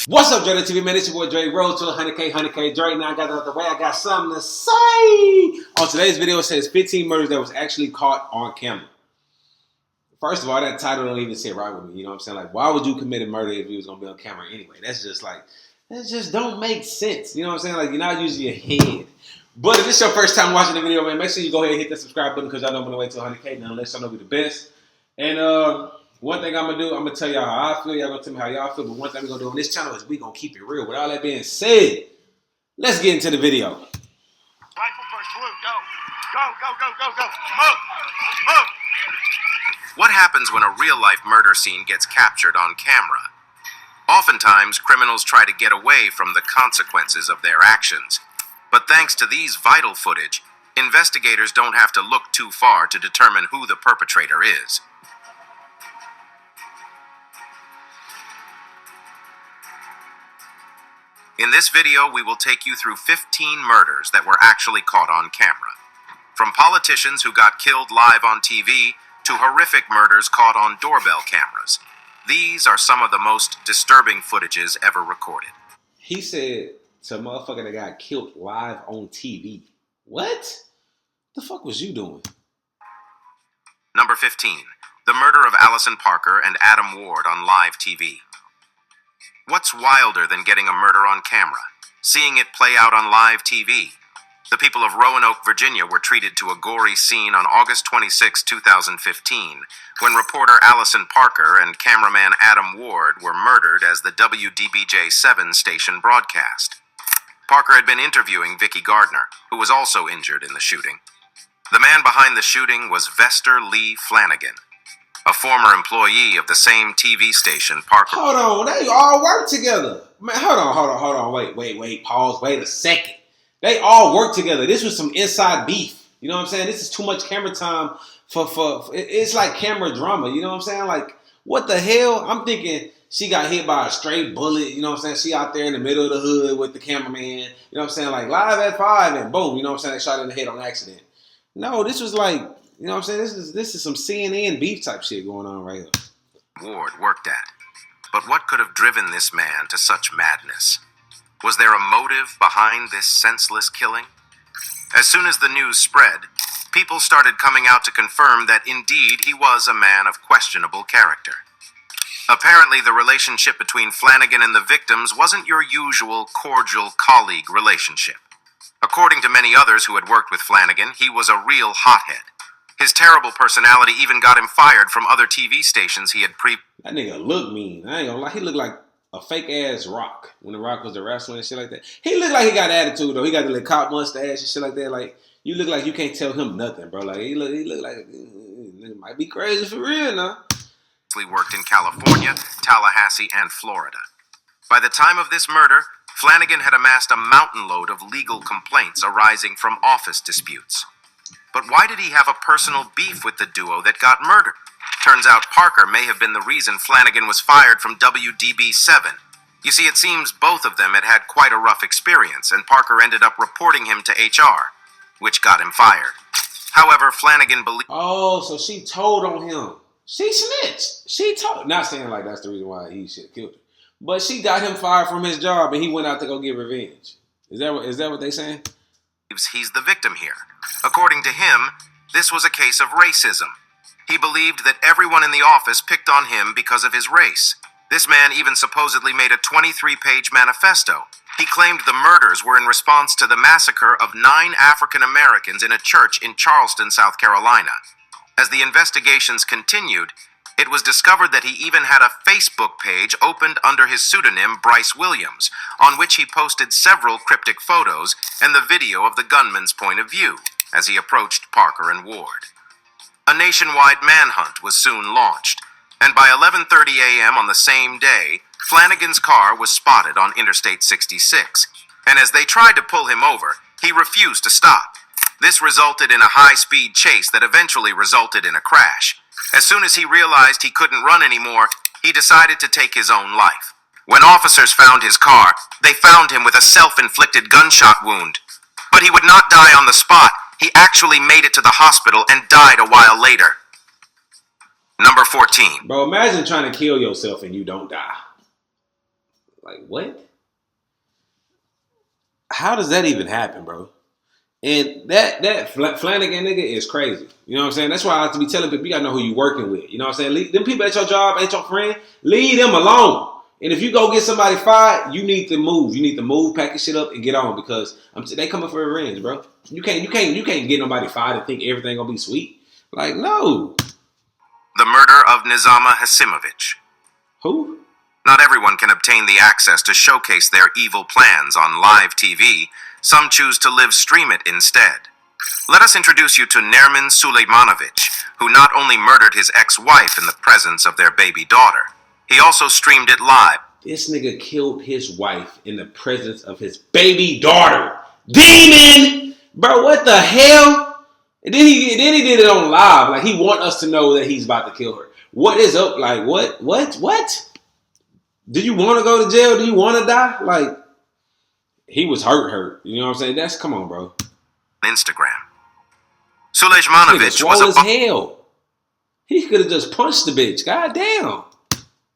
What's up, DreDay TV, man? It's your boy Dre. Road to 100K. Dre, now I got it out the way. I got something to say. On today's video, it says 15 murders that was actually caught on camera. First of all, that title don't even sit right with me. You know what I'm saying? Like, why would you commit a murder if you was going to be on camera anyway? That's just like, that just don't make sense. You know what I'm saying? Like, you're not using your head. But if this is your first time watching the video, man, make sure you go ahead and hit the subscribe button because y'all know I'm going to wait till 100K now. Let y'all know we the best. And, one thing I'm going to do, I'm going to tell y'all how I feel. Y'all going to tell me how y'all feel. But one thing we're going to do on this channel is we're going to keep it real. With all that being said, let's get into the video. Rifle first, blue, go. Move. What happens when a real-life murder scene gets captured on camera? Oftentimes, criminals try to get away from the consequences of their actions. But thanks to these vital footage, investigators don't have to look too far to determine who the perpetrator is. In this video, we will take you through 15 murders that were actually caught on camera. From politicians who got killed live on TV to horrific murders caught on doorbell cameras. These are some of the most disturbing footages ever recorded. He said to a motherfucker that got killed live on TV. What? The fuck was you doing? Number 15. The murder of Allison Parker and Adam Ward on live TV. What's wilder than getting a murder on camera? Seeing it play out on live TV. The people of Roanoke, Virginia were treated to a gory scene on August 26, 2015, when reporter Allison Parker and cameraman Adam Ward were murdered as the WDBJ-7 station broadcast. Parker had been interviewing Vicki Gardner, who was also injured in the shooting. The man behind the shooting was Vester Lee Flanagan, a former employee of the same TV station Parker... Hold on, they all work together. Man, hold on. Wait, pause, wait a second. They all work together. This was some inside beef. You know what I'm saying? This is too much camera time it's like camera drama. You know what I'm saying? Like, what the hell? I'm thinking she got hit by a stray bullet. You know what I'm saying? She out there in the middle of the hood with the cameraman. You know what I'm saying? Like, live at 5 and boom. You know what I'm saying? They shot her in the head on accident. No, this was like, you know what I'm saying? This is some CNN beef type shit going on right here. Ward worked at. But what could have driven this man to such madness? Was there a motive behind this senseless killing? As soon as the news spread, people started coming out to confirm that indeed he was a man of questionable character. Apparently, the relationship between Flanagan and the victims wasn't your usual cordial colleague relationship. According to many others who had worked with Flanagan, he was a real hothead. His terrible personality even got him fired from other TV stations he had That nigga look mean. I ain't gonna lie. He looked like a fake-ass Rock. When the Rock was the wrestler and shit like that. He looked like he got attitude, though. He got the little cop mustache and shit like that. Like, you look like you can't tell him nothing, bro. Like, he look like, nigga might be crazy for real now. He worked in California, Tallahassee, and Florida. By the time of this murder, Flanagan had amassed a mountain load of legal complaints arising from office disputes. But why did he have a personal beef with the duo that got murdered? Turns out Parker may have been the reason Flanagan was fired from WDB-7. You see, it seems both of them had had quite a rough experience, and Parker ended up reporting him to HR, which got him fired. However, Flanagan believed... Oh, so she told on him. She snitched. She told... Not saying like that's the reason why he should have killed her. But she got him fired from his job, and he went out to go get revenge. Is that what they saying? He's the victim here. According to him, this was a case of racism. He believed that everyone in the office picked on him because of his race. This man even supposedly made a 23-page manifesto. He claimed the murders were in response to the massacre of 9 African Americans in a church in Charleston, South Carolina. As the investigations continued, it was discovered that he even had a Facebook page opened under his pseudonym Bryce Williams, on which he posted several cryptic photos and the video of the gunman's point of view as he approached Parker and Ward. A nationwide manhunt was soon launched, and by 11:30 a.m. on the same day, Flanagan's car was spotted on Interstate 66, and as they tried to pull him over, he refused to stop. This resulted in a high-speed chase that eventually resulted in a crash. As soon as he realized he couldn't run anymore, he decided to take his own life. When officers found his car, they found him with a self-inflicted gunshot wound. But he would not die on the spot. He actually made it to the hospital and died a while later. Number 14. Bro, imagine trying to kill yourself and you don't die. Like, what? How does that even happen, bro? And that Flanagan nigga is crazy. You know what I'm saying? That's why I have to be telling people, you gotta know who you working with. You know what I'm saying? Them people at your job ain't your friend. Leave them alone. And if you go get somebody fired, you need to move. You need to move, pack your shit up, and get on because they coming for revenge, bro. You can't get nobody fired and think everything gonna be sweet. Like, no. The murder of Nizama Hasimovich. Who? Not everyone can obtain the access to showcase their evil plans on live TV. Some choose to live stream it instead. Let us introduce you to Nermin Sulejmanovic, who not only murdered his ex-wife in the presence of their baby daughter, he also streamed it live. This nigga killed his wife in the presence of his baby daughter. Demon! Bro, what the hell? And then he did it on live. Like, he want us to know that he's about to kill her. What is up? Like, what? Do you want to go to jail? Do you want to die? Like, he was hurt. You know what I'm saying? Come on, bro. Instagram. Sulejmanovic was as hell. He could have just punched the bitch. God damn.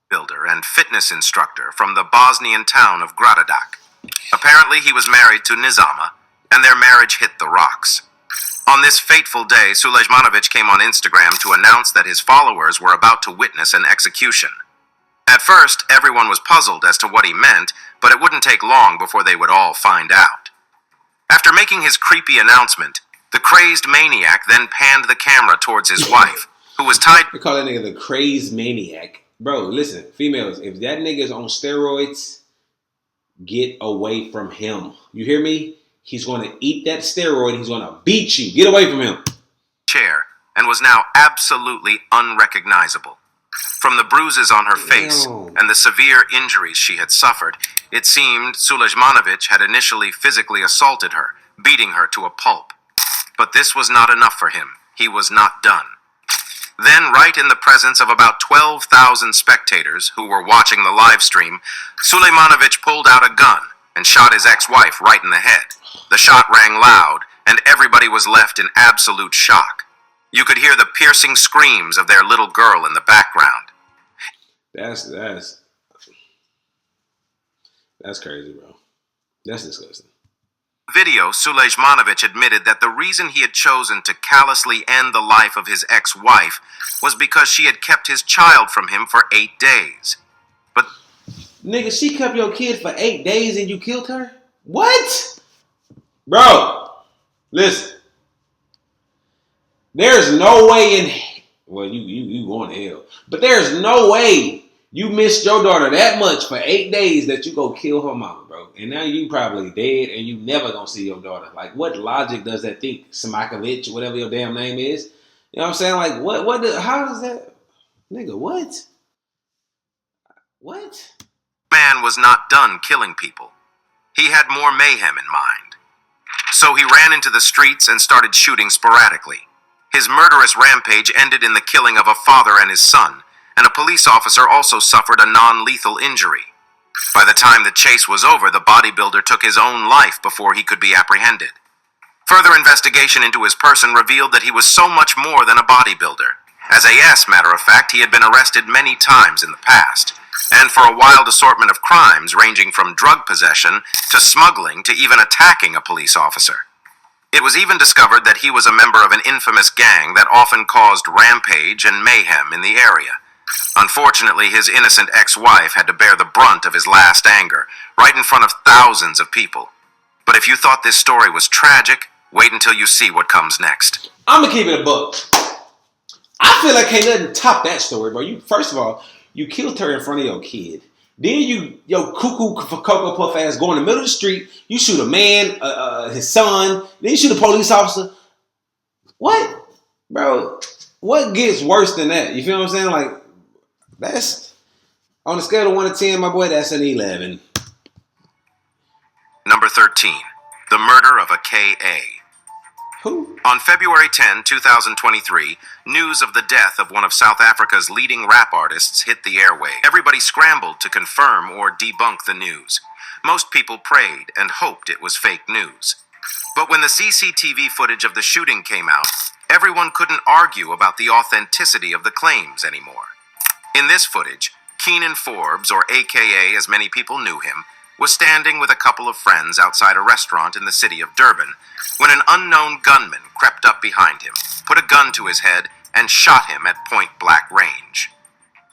Builder and fitness instructor from the Bosnian town of Gradadak. Apparently, he was married to Nizama, and their marriage hit the rocks. On this fateful day, Sulejmanovic came on Instagram to announce that his followers were about to witness an execution. At first, everyone was puzzled as to what he meant, but it wouldn't take long before they would all find out. After making his creepy announcement, the crazed maniac then panned the camera towards his wife, who was tied... They call that nigga the crazed maniac. Bro, listen, females, if that nigga is on steroids, get away from him. You hear me? He's going to eat that steroid. He's going to beat you. Get away from him. ...chair, and was now absolutely unrecognizable. From the bruises on her face and the severe injuries she had suffered, it seemed Sulejmanovic had initially physically assaulted her, beating her to a pulp. But this was not enough for him. He was not done. Then, right in the presence of about 12,000 spectators who were watching the live stream, Sulejmanovic pulled out a gun and shot his ex-wife right in the head. The shot rang loud, and everybody was left in absolute shock. You could hear the piercing screams of their little girl in the background. That's crazy, bro. That's disgusting. Video, Sulejmanovic admitted that the reason he had chosen to callously end the life of his ex-wife was because she had kept his child from him for 8 days. But... Nigga, she kept your kid for 8 days and you killed her? What? Bro, listen. There's no way in... Well, you going to hell. But there's no way you missed your daughter that much for 8 days that you go kill her mama, bro. And now you probably dead and you never gonna see your daughter. Like, what logic does that think? Smakovich, whatever your damn name is. You know what I'm saying? Like, how does that... Nigga, what? What? Man was not done killing people. He had more mayhem in mind. So he ran into the streets and started shooting sporadically. His murderous rampage ended in the killing of a father and his son, and a police officer also suffered a non-lethal injury. By the time the chase was over, the bodybuilder took his own life before he could be apprehended. Further investigation into his person revealed that he was so much more than a bodybuilder. As a matter of fact, he had been arrested many times in the past, and for a wild assortment of crimes ranging from drug possession to smuggling to even attacking a police officer. It was even discovered that he was a member of an infamous gang that often caused rampage and mayhem in the area. Unfortunately, his innocent ex-wife had to bear the brunt of his last anger, right in front of thousands of people. But if you thought this story was tragic, wait until you see what comes next. I'm gonna keep it a buck. I feel like ain't nothing top that story, bro. First of all, you killed her in front of your kid. Then your cuckoo for Cocoa Puff ass go in the middle of the street. You shoot a man, his son. Then you shoot a police officer. What? Bro, what gets worse than that? You feel what I'm saying? Like, that's, on a scale of 1 to 10, my boy, that's an 11. Number 13. The murder of a K.A. Who? On February 10, 2023, news of the death of one of South Africa's leading rap artists hit the airwaves. Everybody scrambled to confirm or debunk the news. Most people prayed and hoped it was fake news. But when the CCTV footage of the shooting came out, everyone couldn't argue about the authenticity of the claims anymore. In this footage, Keenan Forbes, or AKA as many people knew him, was standing with a couple of friends outside a restaurant in the city of Durban when an unknown gunman crept up behind him, put a gun to his head, and shot him at point-blank range.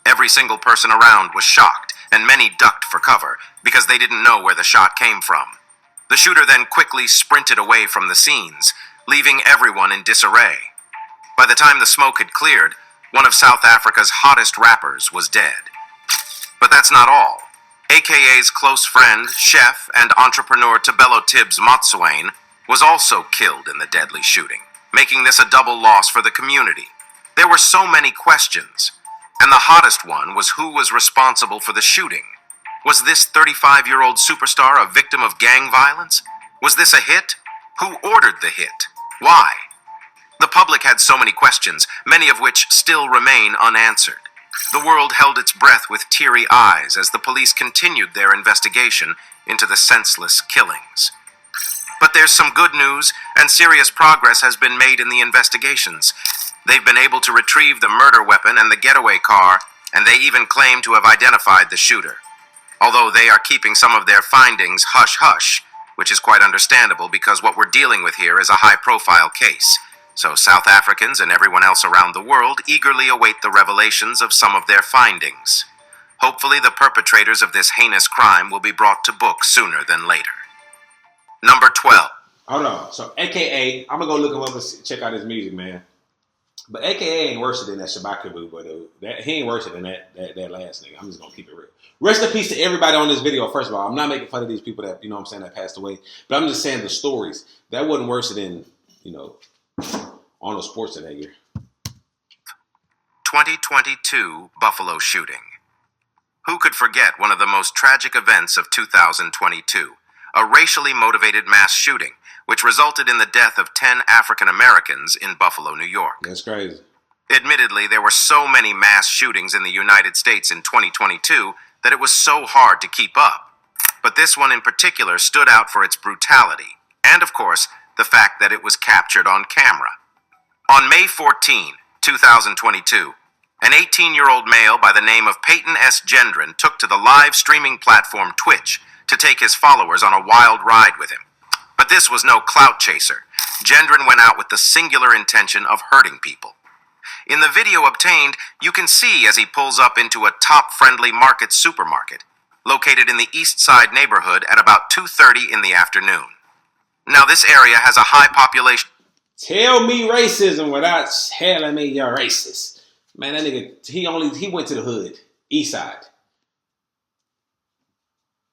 Every single person around was shocked, and many ducked for cover because they didn't know where the shot came from. The shooter then quickly sprinted away from the scenes, leaving everyone in disarray. By the time the smoke had cleared, one of South Africa's hottest rappers was dead. But that's not all. AKA's close friend, chef, and entrepreneur Tabelo Tibbs Motswain was also killed in the deadly shooting, making this a double loss for the community. There were so many questions, and the hottest one was who was responsible for the shooting. Was this 35-year-old superstar a victim of gang violence? Was this a hit? Who ordered the hit? Why? The public had so many questions, many of which still remain unanswered. The world held its breath with teary eyes as the police continued their investigation into the senseless killings. But there's some good news, and serious progress has been made in the investigations. They've been able to retrieve the murder weapon and the getaway car, and they even claim to have identified the shooter. Although they are keeping some of their findings hush-hush, which is quite understandable because what we're dealing with here is a high-profile case. So South Africans and everyone else around the world eagerly await the revelations of some of their findings. Hopefully the perpetrators of this heinous crime will be brought to book sooner than later. Number 12. Hold on. So AKA, I'm gonna go look him up and check out his music, man. But AKA ain't worse than that Shabaka boy, though. He ain't worse than that last nigga. I'm just gonna keep it real. Rest in peace to everybody on this video. First of all, I'm not making fun of these people that, you know what I'm saying, that passed away. But I'm just saying the stories. That wasn't worse than, you know, Arnold Schwarzenegger. 2022 Buffalo shooting. Who could forget one of the most tragic events of 2022? A racially motivated mass shooting, which resulted in the death of 10 African Americans in Buffalo, New York. That's crazy. Admittedly, there were so many mass shootings in the United States in 2022 that it was so hard to keep up. But this one in particular stood out for its brutality, and of course, the fact that it was captured on camera. On May 14, 2022, an 18-year-old male by the name of Peyton S. Gendron took to the live streaming platform Twitch to take his followers on a wild ride with him. But this was no clout chaser. Gendron went out with the singular intention of hurting people. In the video obtained, you can see as he pulls up into a top-friendly market supermarket, located in the East Side neighborhood at about 2:30 in the afternoon. Now, this area has a high population. Tell me racism without telling me you're racist. Man, that nigga, he went to the hood, East Side.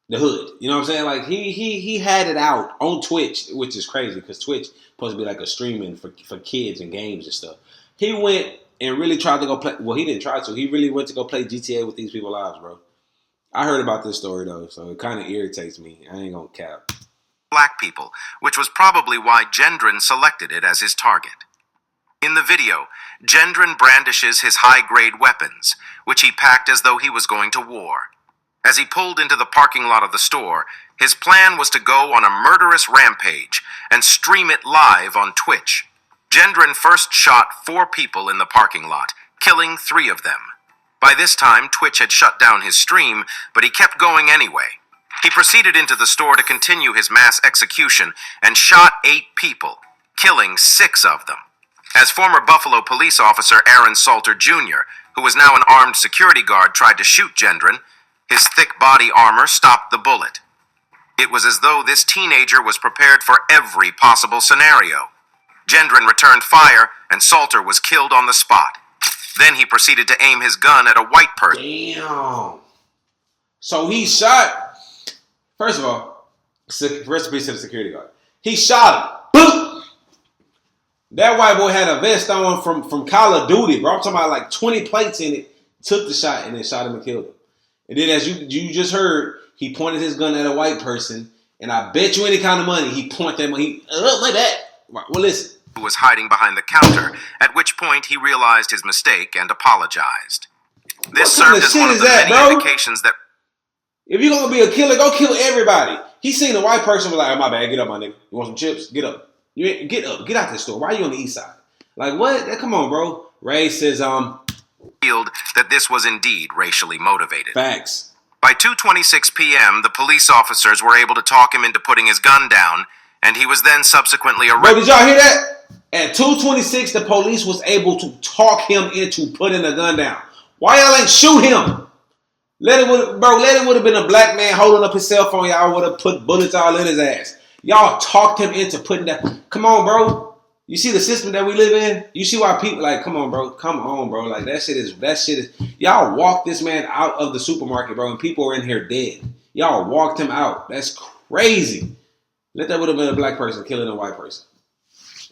The hood, you know what I'm saying? Like he had it out on Twitch, which is crazy because Twitch supposed to be like a streaming for kids and games and stuff. He went and really tried to go play. Well, he didn't try to. He really went to go play GTA with these people's lives, bro. I heard about this story though, so it kind of irritates me. I ain't gonna cap. Black people, which was probably why Gendron selected it as his target. In the video, Gendron brandishes his high-grade weapons, which he packed as though he was going to war. As he pulled into the parking lot of the store, his plan was to go on a murderous rampage and stream it live on Twitch. Gendron first shot 4 people in the parking lot, killing 3 of them. By this time, Twitch had shut down his stream, but he kept going anyway. He proceeded into the store to continue his mass execution and shot 8 people, killing 6 of them. As former Buffalo police officer Aaron Salter Jr., who was now an armed security guard, tried to shoot Gendron, his thick body armor stopped the bullet. It was as though this teenager was prepared for every possible scenario. Gendron returned fire, and Salter was killed on the spot. Then he proceeded to aim his gun at a white person. Damn. So he shot. First of all, recipe to the security guard. He shot him. Boom. That white boy had a vest on from Call of Duty, bro. I'm talking about like 20 plates in it. Took the shot and then shot him and killed him. And then as you just heard, he pointed his gun at a white person, and I bet you any kind of money he pointed that money. My bad. Well, listen. Who was hiding behind the counter, at which point he realized his mistake and apologized. This served as one of the many indications that if you're gonna be a killer, go kill everybody. He seen a white person was like, oh, my bad, get up, my nigga. You want some chips? Get up. Get up. Get out this store. Why are you on the East Side? Like what? Come on, bro. Racism. He revealed that this was indeed racially motivated. Facts. By 2:26 p.m., the police officers were able to talk him into putting his gun down, and he was then subsequently Bro, arrested. did y'all hear that? At 2:26, the police was able to talk him into putting the gun down. Why y'all ain't shoot him? Let it would have been a black man holding up his cell phone. Y'all would have put bullets all in his ass. Y'all talked him into putting that. Come on, bro. You see the system that we live in? You see why people like, come on, bro. Come on, bro. Like that shit is. Y'all walked this man out of the supermarket, bro, and people are in here dead. Y'all walked him out. That's crazy. That would have been a black person killing a white person.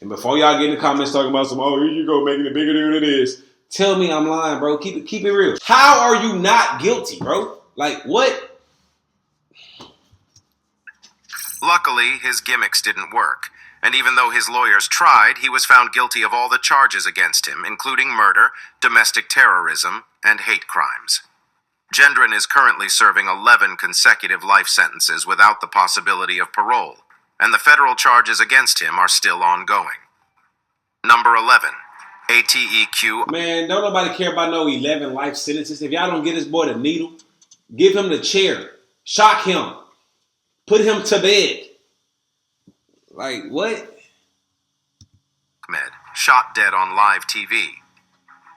And before y'all get in the comments talking about some, oh, here you go, making it bigger than it is. Tell me I'm lying, bro. Keep it real. How are you not guilty, bro? Like, what? Luckily, his gimmicks didn't work, and even though his lawyers tried, he was found guilty of all the charges against him, including murder, domestic terrorism, and hate crimes. Gendron is currently serving 11 consecutive life sentences without the possibility of parole, and the federal charges against him are still ongoing. Number 11. ATEQ. Man, don't nobody care about no 11 life sentences. If y'all don't get this boy the needle, give him the chair. Shock him. Put him to bed. Like, what? Ahmed, shot dead on live TV.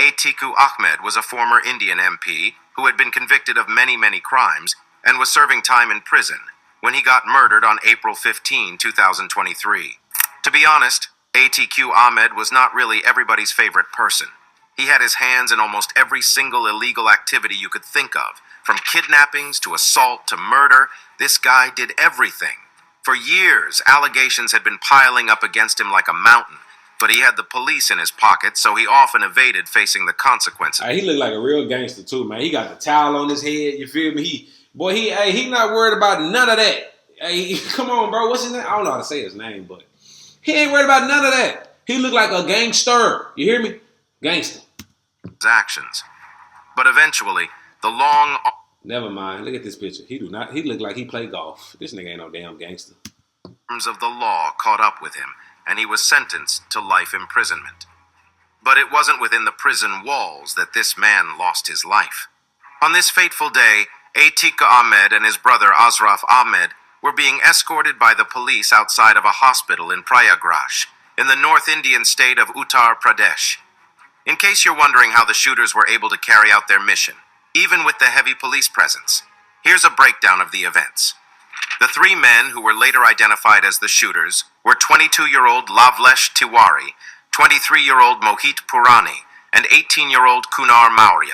Atiku Ahmed was a former Indian MP who had been convicted of many, many crimes and was serving time in prison when he got murdered on April 15, 2023. To be honest, Atiku Ahmed was not really everybody's favorite person. He had his hands in almost every single illegal activity you could think of. From kidnappings to assault to murder, this guy did everything. For years, allegations had been piling up against him like a mountain, but he had the police in his pocket, so he often evaded facing the consequences. He looked like a real gangster too, man. He got the towel on his head, you feel me? He not worried about none of that. Hey, come on, bro. What's his name? I don't know how to say his name, but he ain't worried about none of that. He looked like a gangster. You hear me? Gangster. Actions. But eventually, the long... Never mind. Look at this picture. He look like he play golf. This nigga ain't no damn gangster. Arms of the law caught up with him, and he was sentenced to life imprisonment. But it wasn't within the prison walls that this man lost his life. On this fateful day, Atiku Ahmed and his brother Ashraf Ahmed were being escorted by the police outside of a hospital in Prayagraj, in the North Indian state of Uttar Pradesh. In case you're wondering how the shooters were able to carry out their mission, even with the heavy police presence, here's a breakdown of the events. The three men who were later identified as the shooters were 22-year-old Lavlesh Tiwari, 23-year-old Mohit Purani, and 18-year-old Kunar Maurya.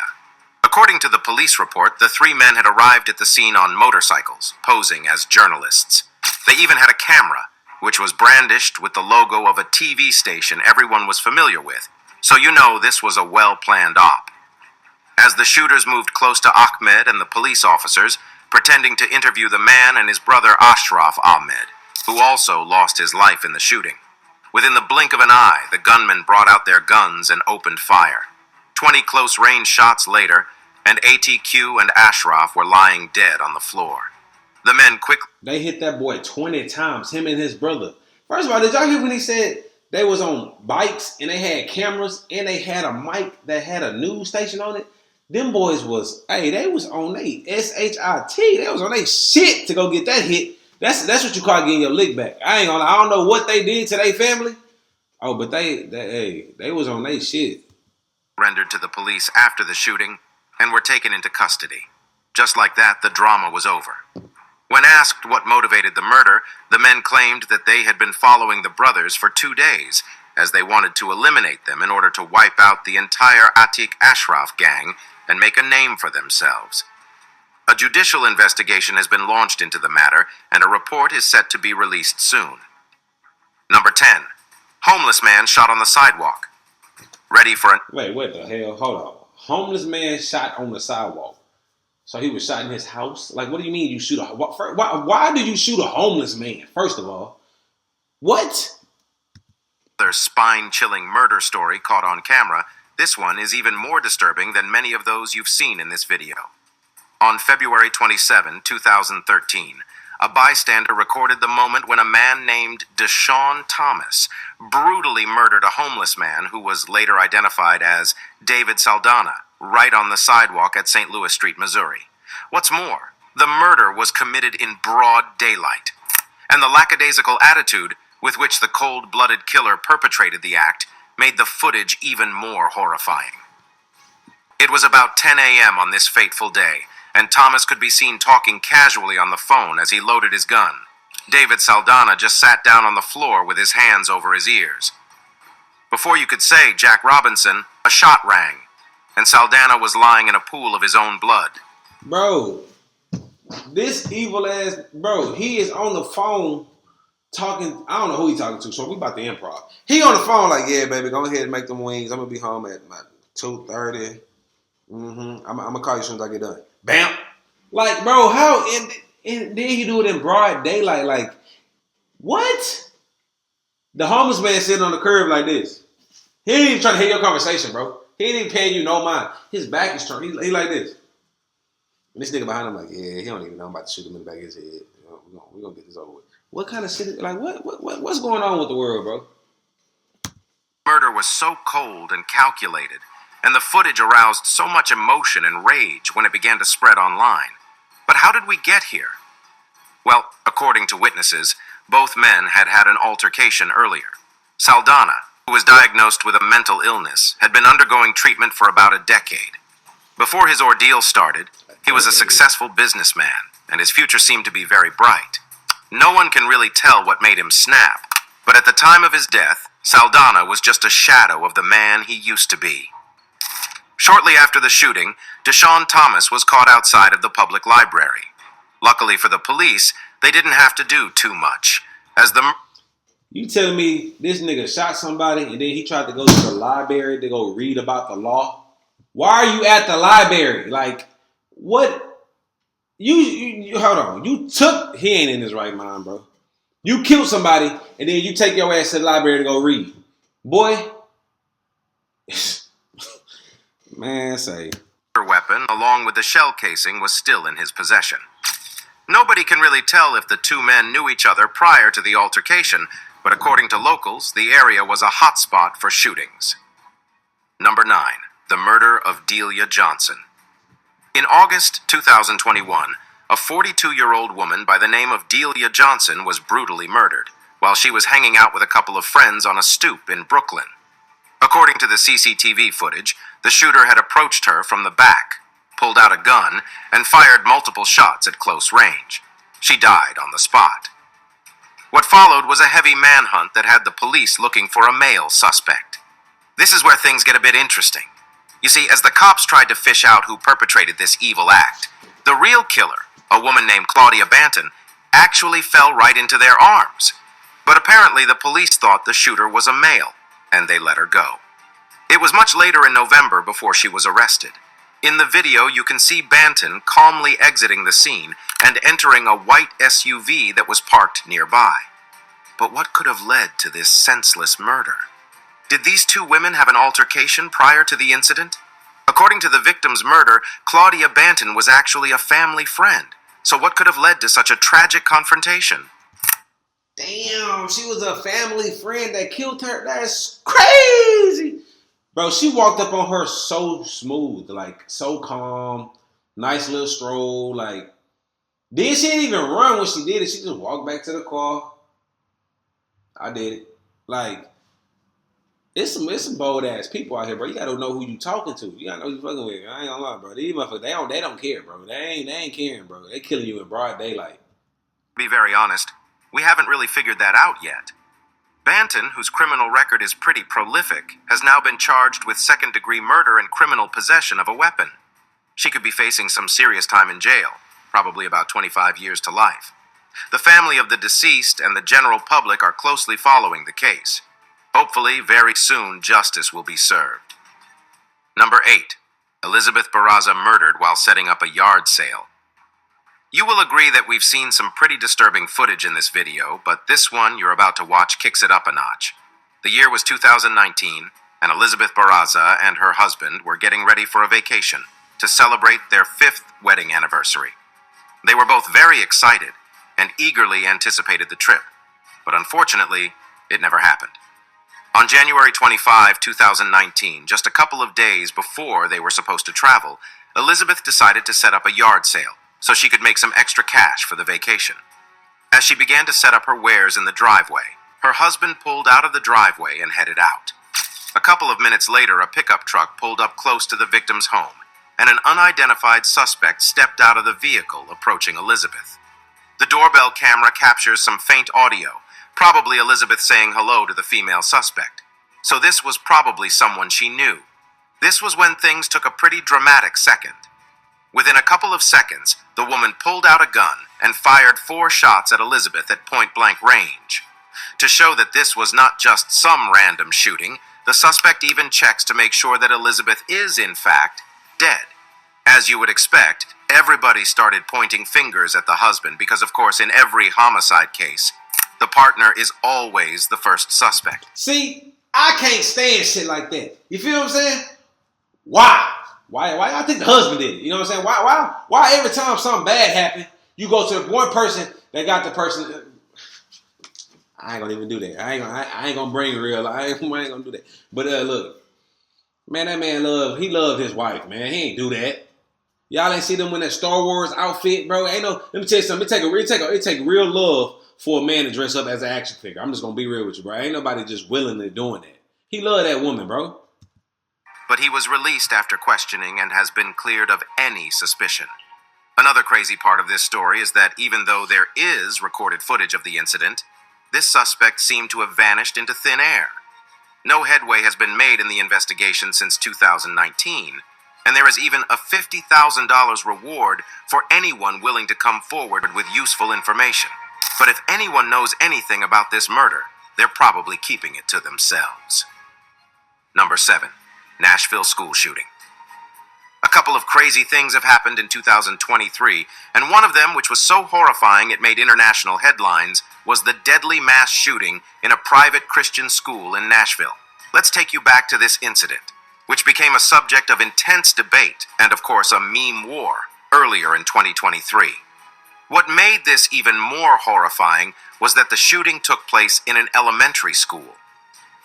According to the police report, the three men had arrived at the scene on motorcycles, posing as journalists. They even had a camera, which was brandished with the logo of a TV station everyone was familiar with, so you know this was a well-planned op. As the shooters moved close to Ahmed and the police officers, pretending to interview the man and his brother Ashraf Ahmed, who also lost his life in the shooting. Within the blink of an eye, the gunmen brought out their guns and opened fire. 20 close-range shots later, and ATQ and Ashraf were lying dead on the floor. The men quickly... They hit that boy 20 times, him and his brother. First of all, did y'all hear when he said they was on bikes and they had cameras and they had a mic that had a news station on it? Them boys was, they was on they SHIT. They was on they shit to go get that hit. That's what you call getting your lick back. I don't know what they did to their family. Oh, but they was on they shit. Rendered to the police after the shooting and were taken into custody. Just like that, the drama was over. When asked what motivated the murder, the men claimed that they had been following the brothers for 2 days, as they wanted to eliminate them in order to wipe out the entire Atiq Ashraf gang and make a name for themselves. A judicial investigation has been launched into the matter, and a report is set to be released soon. Number 10. Homeless man shot on the sidewalk. Ready for an... Wait, what the hell? Hold on. Homeless man shot on the sidewalk. So he was shot in his house? Like, what do you mean you shoot a... Why do you shoot a homeless man, first of all? What? Their spine-chilling murder story caught on camera, this one is even more disturbing than many of those you've seen in this video. On February 27, 2013, a bystander recorded the moment when a man named Deshaun Thomas brutally murdered a homeless man who was later identified as David Saldana, right on the sidewalk at St. Louis Street, Missouri. What's more, the murder was committed in broad daylight, and the lackadaisical attitude with which the cold-blooded killer perpetrated the act made the footage even more horrifying. It was about 10 a.m. on this fateful day, and Thomas could be seen talking casually on the phone as he loaded his gun. David Saldana just sat down on the floor with his hands over his ears. Before you could say Jack Robinson, a shot rang, and Saldana was lying in a pool of his own blood. Bro, this evil ass, bro, he is on the phone talking. I don't know who he talking to, so we about to improv. He on the phone like, yeah, baby, go ahead and make them wings. I'm going to be home at 2:30. I'm going to call you as soon as I get done. Bam. Like, bro, how? And then he do it in broad daylight. Like, what? The homeless man sitting on the curb like this. He ain't even trying to hear your conversation, bro. He ain't even paying you no mind. His back is turned. He like this. And this nigga behind him like, yeah, he don't even know I'm about to shoot him in the back of his head. We're gonna get this over with. What kind of shit? Like, what's going on with the world, bro? Murder was so cold and calculated, and the footage aroused so much emotion and rage when it began to spread online. But how did we get here? Well, according to witnesses, both men had had an altercation earlier. Saldana, who was diagnosed with a mental illness, had been undergoing treatment for about a decade. Before his ordeal started, he was a successful businessman, and his future seemed to be very bright. No one can really tell what made him snap, but at the time of his death, Saldana was just a shadow of the man he used to be. Shortly after the shooting, Deshaun Thomas was caught outside of the public library. Luckily for the police, they didn't have to do too much, as the... You telling me this nigga shot somebody and then he tried to go to the library to go read about the law? Why are you at the library? Like, what? You hold on. You took... He ain't in his right mind, bro. You killed somebody and then you take your ass to the library to go read. Boy... Man, say. The weapon, along with the shell casing, was still in his possession. Nobody can really tell if the two men knew each other prior to the altercation, but according to locals, the area was a hotspot for shootings. Number 9. The murder of Delia Johnson. In August 2021, a 42-year-old woman by the name of Delia Johnson was brutally murdered while she was hanging out with a couple of friends on a stoop in Brooklyn. According to the CCTV footage, the shooter had approached her from the back, pulled out a gun, and fired multiple shots at close range. She died on the spot. What followed was a heavy manhunt that had the police looking for a male suspect. This is where things get a bit interesting. You see, as the cops tried to fish out who perpetrated this evil act, the real killer, a woman named Claudia Banton, actually fell right into their arms. But apparently the police thought the shooter was a male, and they let her go. It was much later in November before she was arrested. In the video, you can see Banton calmly exiting the scene and entering a white SUV that was parked nearby. But what could have led to this senseless murder? Did these two women have an altercation prior to the incident? According to the victim's murder, Claudia Banton was actually a family friend. So what could have led to such a tragic confrontation? Damn, she was a family friend that killed her. That's crazy. Bro, she walked up on her so smooth, like so calm, nice little stroll. Like, then she didn't even run when she did it. She just walked back to the car. I did it. Like, it's some bold ass people out here, bro. You gotta know who you talking to. You gotta know who you fucking with. I ain't gonna lie, bro. These motherfuckers, they don't care, bro. They ain't caring, bro. They killing you in broad daylight. To be very honest, we haven't really figured that out yet. Banton, whose criminal record is pretty prolific, has now been charged with second-degree murder and criminal possession of a weapon. She could be facing some serious time in jail, probably about 25 years to life. The family of the deceased and the general public are closely following the case. Hopefully, very soon, justice will be served. Number 8. Elizabeth Barraza murdered while setting up a yard sale. You will agree that we've seen some pretty disturbing footage in this video, but this one you're about to watch kicks it up a notch. The year was 2019, and Elizabeth Barraza and her husband were getting ready for a vacation to celebrate their 5th wedding anniversary. They were both very excited and eagerly anticipated the trip, but unfortunately, it never happened. On January 25, 2019, just a couple of days before they were supposed to travel, Elizabeth decided to set up a yard sale so she could make some extra cash for the vacation. As she began to set up her wares in the driveway, her husband pulled out of the driveway and headed out. A couple of minutes later, a pickup truck pulled up close to the victim's home, and an unidentified suspect stepped out of the vehicle approaching Elizabeth. The doorbell camera captures some faint audio, probably Elizabeth saying hello to the female suspect. So this was probably someone she knew. This was when things took a pretty dramatic second. Within a couple of seconds, the woman pulled out a gun and fired 4 shots at Elizabeth at point-blank range. To show that this was not just some random shooting, the suspect even checks to make sure that Elizabeth is, in fact, dead. As you would expect, everybody started pointing fingers at the husband because, of course, in every homicide case, the partner is always the first suspect. See, I can't stand shit like that. You feel what I'm saying? Why? Why I think the husband did it? You know what I'm saying? Why every time something bad happened, you go to the one person that got the person? I ain't gonna even do that. I ain't gonna bring real. I ain't gonna do that. But look, man, that man loved his wife, man. He ain't do that. Y'all ain't see them in that Star Wars outfit, bro. Ain't no. Let me tell you something. It take real love for a man to dress up as an action figure. I'm just gonna be real with you, bro. Ain't nobody just willingly doing that. He loved that woman, bro. But he was released after questioning and has been cleared of any suspicion. Another crazy part of this story is that even though there is recorded footage of the incident, this suspect seemed to have vanished into thin air. No headway has been made in the investigation since 2019, and there is even a $50,000 reward for anyone willing to come forward with useful information. But if anyone knows anything about this murder, they're probably keeping it to themselves. Number 7. Nashville school shooting. A couple of crazy things have happened in 2023, and one of them, which was so horrifying it made international headlines, was the deadly mass shooting in a private Christian school in Nashville. Let's take you back to this incident, which became a subject of intense debate and, of course, a meme war earlier in 2023. What made this even more horrifying was that the shooting took place in an elementary school.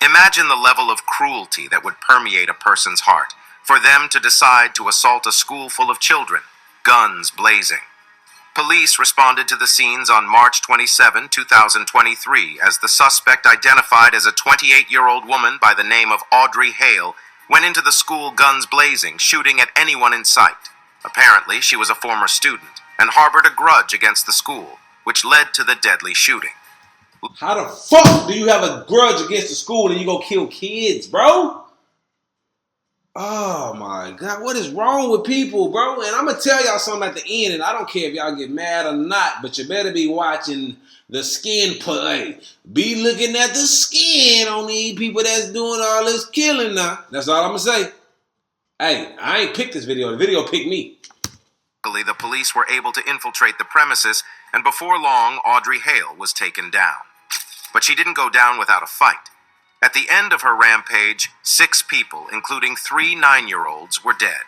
Imagine the level of cruelty that would permeate a person's heart for them to decide to assault a school full of children, guns blazing. Police responded to the scenes on March 27, 2023, as the suspect, identified as a 28-year-old woman by the name of Audrey Hale, went into the school guns blazing, shooting at anyone in sight. Apparently, she was a former student and harbored a grudge against the school, which led to the deadly shooting. How the fuck do you have a grudge against the school and you go kill kids, bro? Oh my God, what is wrong with people, bro? And I'm gonna tell y'all something at the end, and I don't care if y'all get mad or not, but you better be watching the skin play. Be looking at the skin on these people that's doing all this killing now. That's all I'm gonna say. Hey, I ain't picked this video. The video picked me. Luckily, the police were able to infiltrate the premises, and before long, Audrey Hale was taken down. But she didn't go down without a fight. At the end of her rampage, 6 people, including 3 9-year-olds, were dead.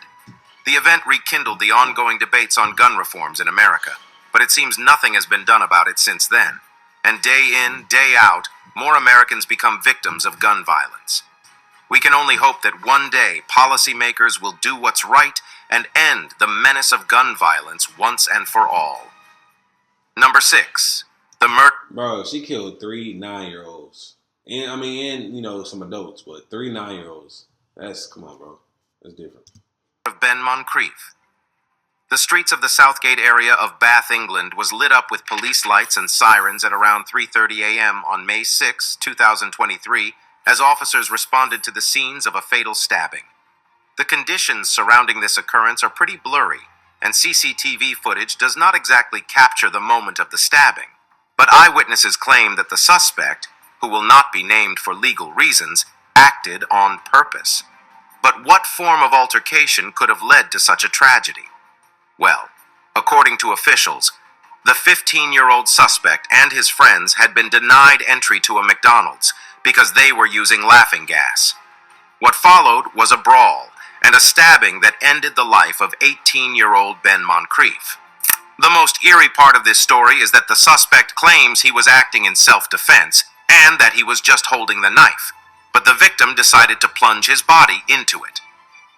The event rekindled the ongoing debates on gun reforms in America, but it seems nothing has been done about it since then. And day in, day out, more Americans become victims of gun violence. We can only hope that one day policymakers will do what's right and end the menace of gun violence once and for all. Number 6. The murder. Bro, she killed 3 9-year-olds. And some adults, but 3 9-year-olds. Come on, bro. That's different. Of Ben Moncrief. The streets of the Southgate area of Bath, England was lit up with police lights and sirens at around 3:30 a.m. on May 6, 2023, as officers responded to the scenes of a fatal stabbing. The conditions surrounding this occurrence are pretty blurry, and CCTV footage does not exactly capture the moment of the stabbing. But eyewitnesses claim that the suspect, who will not be named for legal reasons, acted on purpose. But what form of altercation could have led to such a tragedy? Well, according to officials, the 15-year-old suspect and his friends had been denied entry to a McDonald's because they were using laughing gas. What followed was a brawl and a stabbing that ended the life of 18-year-old Ben Moncrief. The most eerie part of this story is that the suspect claims he was acting in self-defense and that he was just holding the knife. but the victim decided to plunge his body into it.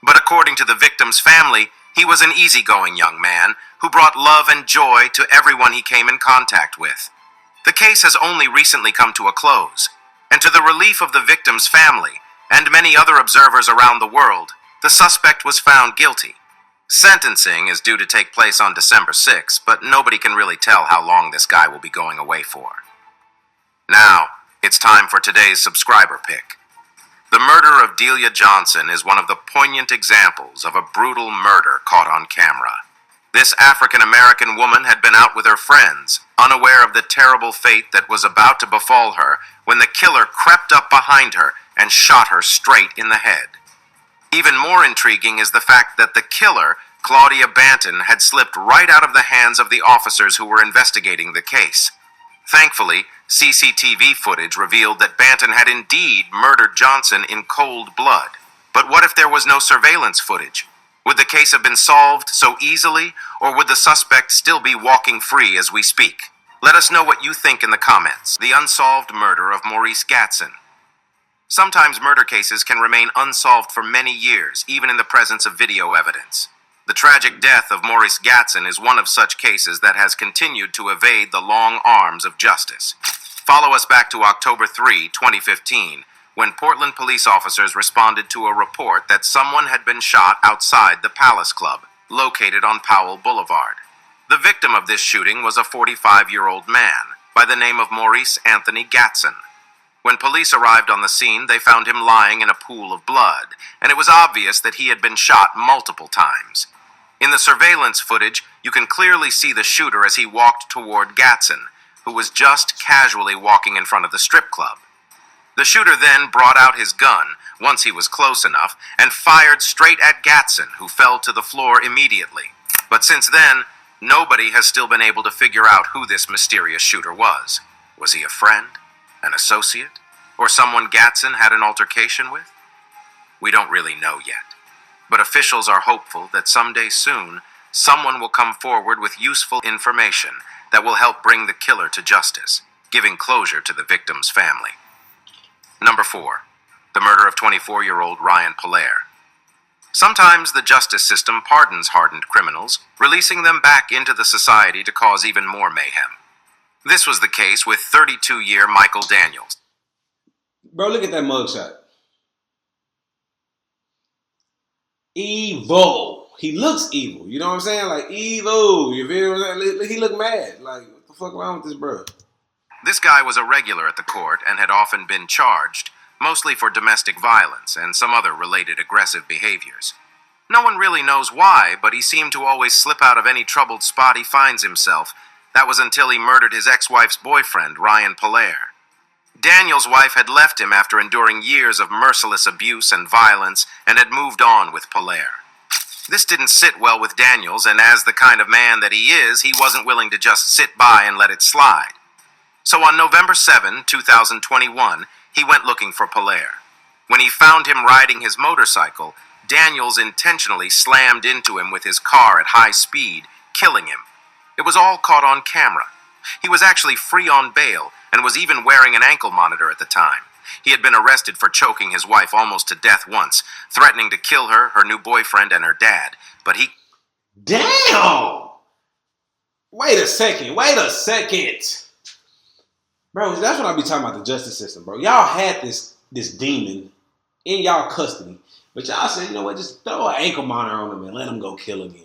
But according to the victim's family, he was an easygoing young man who brought love and joy to everyone he came in contact with. The case has only recently come to a close, and to the relief of the victim's family and many other observers around the world, the suspect was found guilty. Sentencing is due to take place on December 6, but nobody can really tell how long this guy will be going away for. Now, it's time for today's subscriber pick. The murder of Delia Johnson is one of the poignant examples of a brutal murder caught on camera. This African-American woman had been out with her friends, unaware of the terrible fate that was about to befall her when the killer crept up behind her and shot her straight in the head. Even more intriguing is the fact that the killer, Claudia Banton, had slipped right out of the hands of the officers who were investigating the case. Thankfully, CCTV footage revealed that Banton had indeed murdered Johnson in cold blood. But what if there was no surveillance footage? Would the case have been solved so easily, or would the suspect still be walking free as we speak? Let us know what you think in the comments. The unsolved murder of Maurice Gatson. Sometimes murder cases can remain unsolved for many years, even in the presence of video evidence. The tragic death of Maurice Gatson is one of such cases that has continued to evade the long arms of justice. Follow us back to October 3, 2015, when Portland police officers responded to a report that someone had been shot outside the Palace Club, located on Powell Boulevard. The victim of this shooting was a 45-year-old man by the name of Maurice Anthony Gatson. When police arrived on the scene, they found him lying in a pool of blood, and it was obvious that he had been shot multiple times. In the surveillance footage, you can clearly see the shooter as he walked toward Gatson, who was just casually walking in front of the strip club. The shooter then brought out his gun, once he was close enough, and fired straight at Gatson, who fell to the floor immediately. But since then, nobody has still been able to figure out who this mysterious shooter was. Was he a friend? An associate? Or someone Gatson had an altercation with? We don't really know yet. But officials are hopeful that someday soon, someone will come forward with useful information that will help bring the killer to justice, giving closure to the victim's family. Number 4. The murder of 24-year-old Ryan Polaire. Sometimes the justice system pardons hardened criminals, releasing them back into the society to cause even more mayhem. This was the case with 32-year Michael Daniels. Bro, look at that mugshot. Evil. He looks evil. You know what I'm saying? Like, evil. You feel me? He look mad. Like, what the fuck wrong with this bro? This guy was a regular at the court and had often been charged, mostly for domestic violence and some other related aggressive behaviors. No one really knows why, but he seemed to always slip out of any troubled spot he finds himself. That was until he murdered his ex-wife's boyfriend, Ryan Polaire. Daniel's wife had left him after enduring years of merciless abuse and violence and had moved on with Polaire. This didn't sit well with Daniels, and as the kind of man that he is, he wasn't willing to just sit by and let it slide. So on November 7, 2021, he went looking for Polaire. When he found him riding his motorcycle, Daniels intentionally slammed into him with his car at high speed, killing him. It was all caught on camera. He was actually free on bail and was even wearing an ankle monitor at the time. He had been arrested for choking his wife almost to death once, threatening to kill her, her new boyfriend, and her dad. But he... Damn! Wait a second. Bro, that's what I be talking about, the justice system, bro. Y'all had this demon in y'all custody, but y'all said, you know what, just throw an ankle monitor on him and let him go kill again.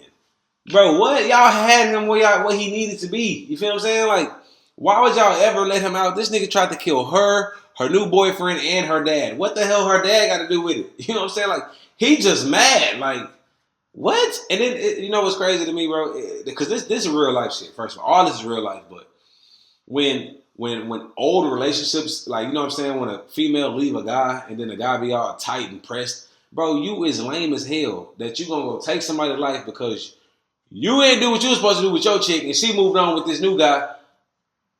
Bro, what? Y'all had him where he needed to be. You feel what I'm saying? Like, why would y'all ever let him out? This nigga tried to kill her, her new boyfriend, and her dad. What the hell her dad got to do with it? You know what I'm saying? Like, he just mad. Like, what? And then, you know what's crazy to me, bro? Because this is real life shit, first of all this is real life, but when old relationships, like, you know what I'm saying, when a female leave a guy and then the guy be all tight and pressed, bro, you is lame as hell that you gonna go take somebody's life because you ain't do what you was supposed to do with your chick and she moved on with this new guy.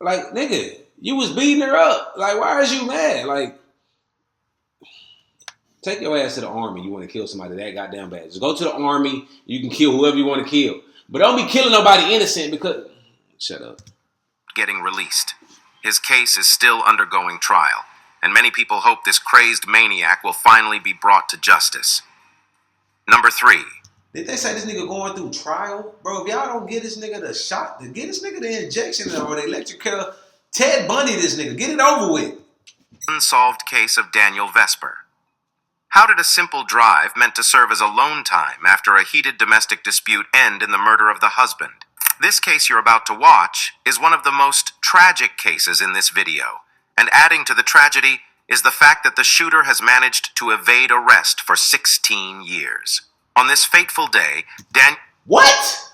Like, nigga, you was beating her up. Like, why is you mad? Like, take your ass to the army. You want to kill somebody that goddamn bad. Just go to the army. You can kill whoever you want to kill. But don't be killing nobody innocent because... Shut up. Getting released. His case is still undergoing trial. and many people hope this crazed maniac will finally be brought to justice. Number 3. Did they say this nigga going through trial? Bro, if y'all don't get this nigga the shot, to get this nigga the injection or the electrical, Ted Bundy this nigga. Get it over with. Unsolved case of Daniel Vesper. How did a simple drive meant to serve as alone time after a heated domestic dispute end in the murder of the husband? This case you're about to watch is one of the most tragic cases in this video, and adding to the tragedy is the fact that the shooter has managed to evade arrest for 16 years. On this fateful day, What?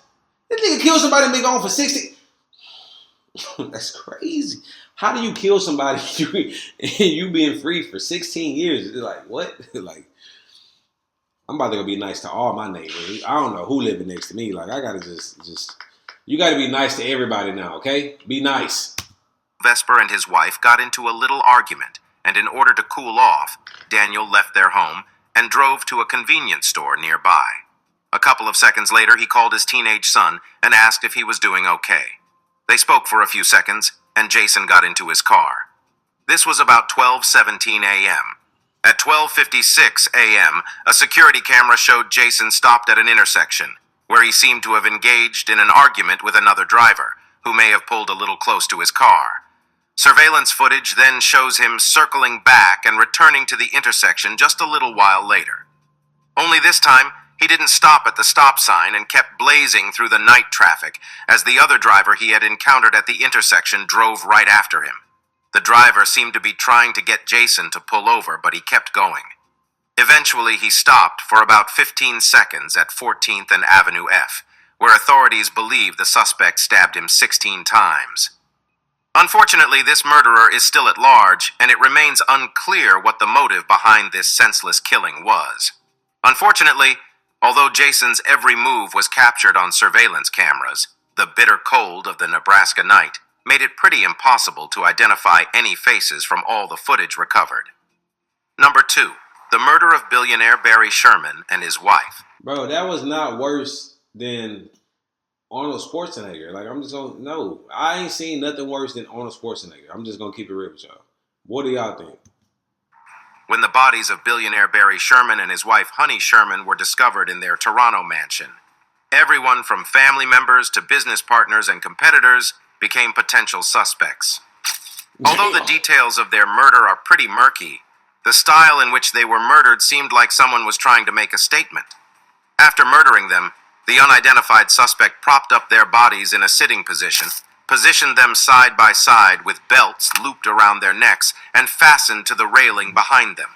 This nigga killed somebody and been gone for 60. That's crazy. How do you kill somebody you being free for 16 years? It's like, what? Like, I'm about to go be nice to all my neighbors. I don't know who living next to me. Like, I gotta just you gotta be nice to everybody now, okay? Be nice. Vesper and his wife got into a little argument, and in order to cool off, Daniel left their home and drove to a convenience store nearby. A couple of seconds later, he called his teenage son and asked if he was doing okay. They spoke for a few seconds, and Jason got into his car. This was about 12:17 a.m. At 12:56 a.m., a security camera showed Jason stopped at an intersection, where he seemed to have engaged in an argument with another driver, who may have pulled a little close to his car. Surveillance footage then shows him circling back and returning to the intersection just a little while later. Only this time, he didn't stop at the stop sign and kept blazing through the night traffic as the other driver he had encountered at the intersection drove right after him. The driver seemed to be trying to get Jason to pull over, but he kept going. Eventually, he stopped for about 15 seconds at 14th and Avenue F, where authorities believe the suspect stabbed him 16 times. Unfortunately, this murderer is still at large, and it remains unclear what the motive behind this senseless killing was. Unfortunately, although Jason's every move was captured on surveillance cameras, the bitter cold of the Nebraska night made it pretty impossible to identify any faces from all the footage recovered. Number 2. The murder of billionaire Barry Sherman and his wife. Bro, that was not worse than Arnold Schwarzenegger. Like, I'm just gonna, no, I ain't seen nothing worse than Arnold Schwarzenegger. I'm just gonna keep it real with y'all. What do y'all think? When the bodies of billionaire Barry Sherman and his wife Honey Sherman were discovered in their Toronto mansion, everyone from family members to business partners and competitors became potential suspects. Although the details of their murder are pretty murky, the style in which they were murdered seemed like someone was trying to make a statement. After murdering them, the unidentified suspect propped up their bodies in a sitting position, positioned them side by side with belts looped around their necks and fastened to the railing behind them.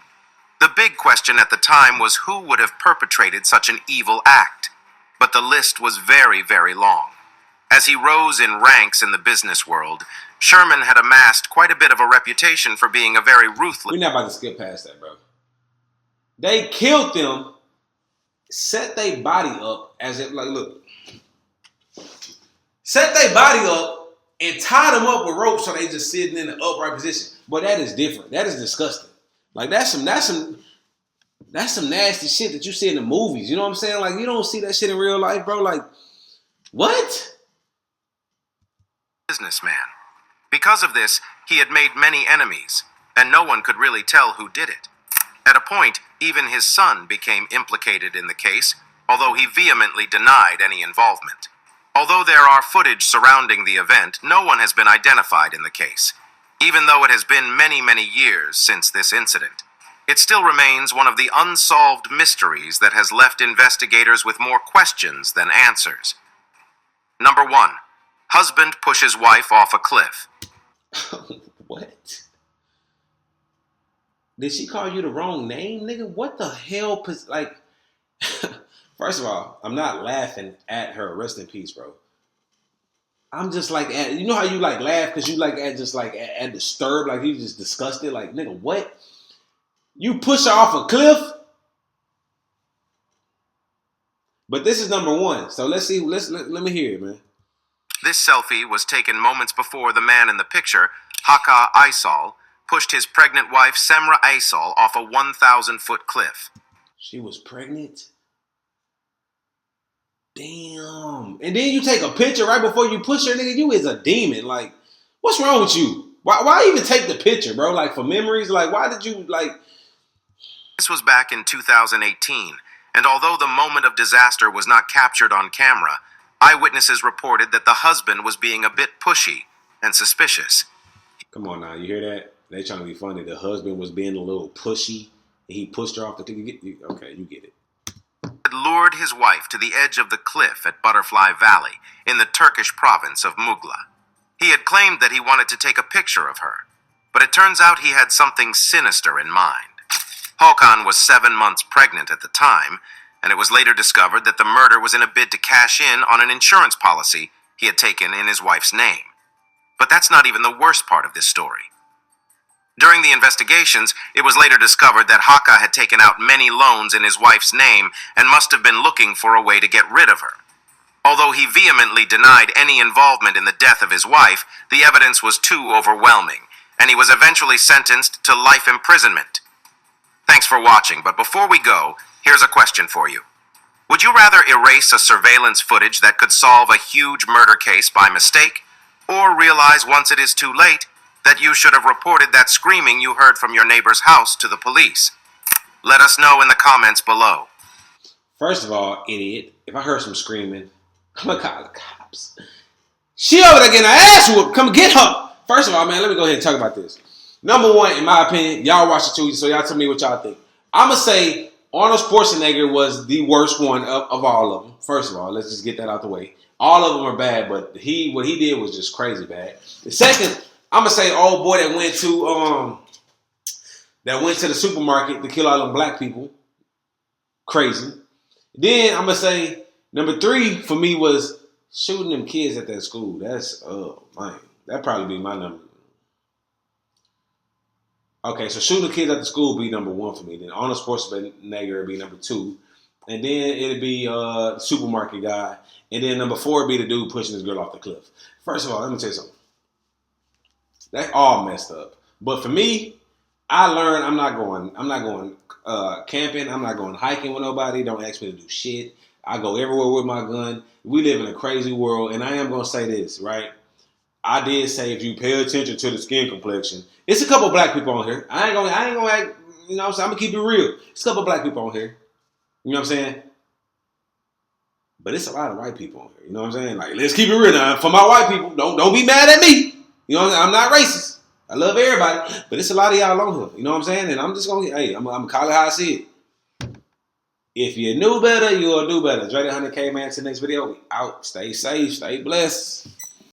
The big question at the time was who would have perpetrated such an evil act, but the list was very, very long. As he rose in ranks in the business world, Sherman had amassed quite a bit of a reputation for being a very ruthless... We're not about to skip past that, bro. They killed them, set their body up as if, like, look. Set their body up and tied them up with ropes so they just sitting in an upright position. But that is different. That is disgusting. Like, that's some nasty shit that you see in the movies. You know what I'm saying? Like, you don't see that shit in real life, bro. Like, what? Businessman. Because of this, he had made many enemies, and no one could really tell who did it. At a point, even his son became implicated in the case, although he vehemently denied any involvement. Although there are footage surrounding the event, no one has been identified in the case, even though it has been many, many years since this incident. It still remains one of the unsolved mysteries that has left investigators with more questions than answers. Number 1. Husband pushes wife off a cliff. What? Did she call you the wrong name, nigga? What the hell? Like, first of all, I'm not laughing at her. Rest in peace, bro. I'm just like, you know how you like laugh because you like at disturbed, like you just disgusted, like nigga, what? You push her off a cliff? But this is number 1, so let's see. Let me hear it, man. This selfie was taken moments before the man in the picture, Haka Aysal, pushed his pregnant wife, Semra Aysal, off a 1,000-foot cliff. She was pregnant? Damn. And then you take a picture right before you push her, nigga. You is a demon. Like, what's wrong with you? Why even take the picture, bro? Like, for memories? Like, why did you, like... This was back in 2018, and although the moment of disaster was not captured on camera, eyewitnesses reported that the husband was being a bit pushy and suspicious. Come on now, you hear that? They trying to be funny. The husband was being a little pushy, and he pushed her off the thing. Okay, you get it. Had lured his wife to the edge of the cliff at Butterfly Valley in the Turkish province of Mughla. He had claimed that he wanted to take a picture of her, but it turns out he had something sinister in mind. Hakan was 7 months pregnant at the time, and it was later discovered that the murder was in a bid to cash in on an insurance policy he had taken in his wife's name. But that's not even the worst part of this story. During the investigations, it was later discovered that Haka had taken out many loans in his wife's name and must have been looking for a way to get rid of her. Although he vehemently denied any involvement in the death of his wife, the evidence was too overwhelming, and he was eventually sentenced to life imprisonment. Thanks for watching, but before we go, here's a question for you. Would you rather erase a surveillance footage that could solve a huge murder case by mistake, or realize once it is too late that you should have reported that screaming you heard from your neighbor's house to the police? Let us know in the comments below. First of all, idiot, if I heard some screaming, I'm gonna call the cops. She over there getting her ass whooped. Come get her. First of all, man, let me go ahead and talk about this. Number one, in my opinion, y'all watch it too, so y'all tell me what y'all think. I'm going to say Arnold Schwarzenegger was the worst one of all of them. First of all, let's just get that out the way. All of them are bad, but what he did was just crazy bad. The second, I'm going to say old boy that went to the supermarket to kill all them black people. Crazy. Then I'm going to say number 3 for me was shooting them kids at that school. That's, oh, man. That'd probably be my number. Okay, so shooting the kids at the school would be number 1 for me. Then Arnold Schwarzenegger would be number 2. And then it'd be the supermarket guy. And then number 4 would be the dude pushing his girl off the cliff. First of all, let me tell you something. That's all messed up. But for me, I learned I'm not going camping. I'm not going hiking with nobody. Don't ask me to do shit. I go everywhere with my gun. We live in a crazy world. And I am going to say this, right? I did say if you pay attention to the skin complexion, it's a couple black people on here. I ain't gonna act, you know what I'm saying? I'm gonna keep it real. It's a couple black people on here. You know what I'm saying? But it's a lot of white people on here. You know what I'm saying? Like, let's keep it real now. For my white people, don't be mad at me. You know what I'm saying? I'm not racist. I love everybody. But it's a lot of y'all on here. You know what I'm saying? And I'm just gonna, hey, I'm gonna call it how I see it. If you knew better, you'll do better. DreDay 100K, man. Till next video, we out. Stay safe. Stay blessed.